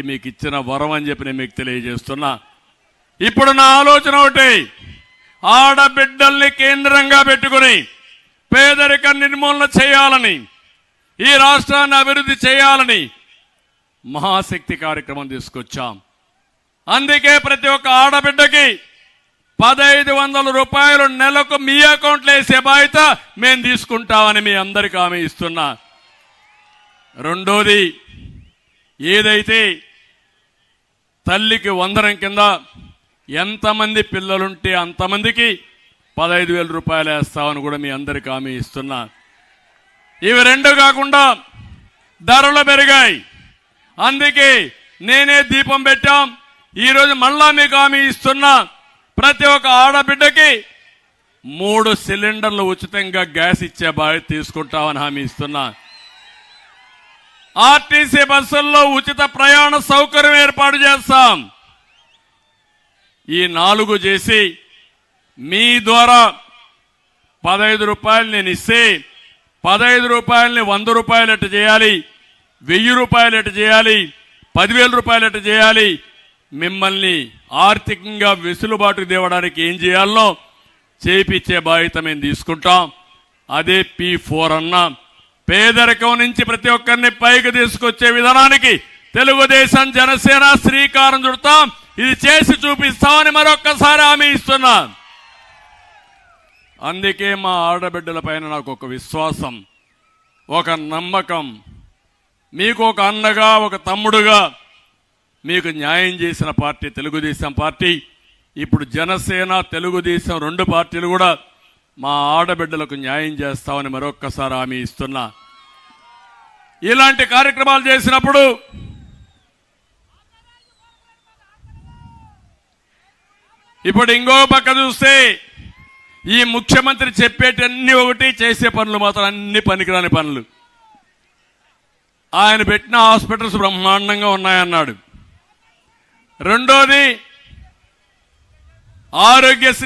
మీకు ఇచ్చిన వరం అని చెప్పి నేను మీకు తెలియజేస్తున్నా. ఇప్పుడు నా ఆలోచన ఒకటి, ఆడబిడ్డల్ని కేంద్రంగా పెట్టుకుని పేదరిక నిర్మూలన చేయాలని, ఈ రాష్ట్రాన్ని అభివృద్ధి చేయాలని మహాశక్తి కార్యక్రమం తీసుకొచ్చాం. అందుకే ప్రతి ఒక్క ఆడబిడ్డకి 1500 రూపాయలు నెలకు మీ అకౌంట్లో వేసే బాధ్యత మేము తీసుకుంటామని మీ అందరికీ హామీ ఇస్తున్నా. రెండోది, ఏదైతే తల్లికి వందనం కింద ఎంతమంది పిల్లలుంటే అంతమందికి 15,000 రూపాయలు వేస్తామని కూడా మీ అందరికీ హామీ ఇస్తున్నా. ఇవి రెండు కాకుండా ధరలు పెరిగాయి. అందుకే నేనే దీపం పెట్టాం. ఈరోజు మళ్ళా మీకు హామీ ఇస్తున్నా, ప్రతి ఒక్క ఆడబిడ్డకి 3 సిలిండర్లు ఉచితంగా గ్యాస్ ఇచ్చే బాధ్యత తీసుకుంటామని హామీ ఇస్తున్నా. ఆర్టీసీ బస్సుల్లో ఉచిత ప్రయాణ సౌకర్యం ఏర్పాటు చేస్తాం. ఈ 4 చేసి మీ ద్వారా 15 రూపాయలు నేను ఇస్తే 15 రూపాయలని 100 రూపాయలు ఎట్టు చేయాలి, 1000 రూపాయలు ఎట్టు చేయాలి, 10,000 రూపాయలు ఎట్టు చేయాలి, మిమ్మల్ని ఆర్థికంగా వెసులుబాటు తేవడానికి ఏం చేయాలనో చేయించే బాధ్యత మేము తీసుకుంటాం. అదే P4 అన్నా. పేదరికం నుంచి ప్రతి ఒక్కరిని పైకి తీసుకొచ్చే విధానానికి తెలుగుదేశం జనసేన శ్రీకారం చుడతాం. ఇది చేసి చూపిస్తామని మరొక్కసారి హామీ ఇస్తున్నా. అందుకే మా ఆడబిడ్డల పైన నాకు ఒక విశ్వాసం, ఒక నమ్మకం. మీకు ఒక అన్నగా, ఒక తమ్ముడుగా మీకు న్యాయం చేసిన పార్టీ తెలుగుదేశం పార్టీ. ఇప్పుడు జనసేన తెలుగుదేశం 2 పార్టీలు కూడా మా ఆడబిడ్డలకు న్యాయం చేస్తామని మరొక్కసారి హామీ ఇస్తున్నా. ఇలాంటి కార్యక్రమాలు చేసినప్పుడు ఇప్పుడు ఇంకో పక్క చూస్తే ఈ ముఖ్యమంత్రి చెప్పేటన్ని ఒకటి, చేసే పనులు మాత్రం అన్ని పనికిరాని పనులు. ఆయన పెట్టిన హాస్పిటల్స్ బ్రహ్మాండంగా ఉన్నాయన్నాడు. రెండోది, ఆరోగ్యశ్రీ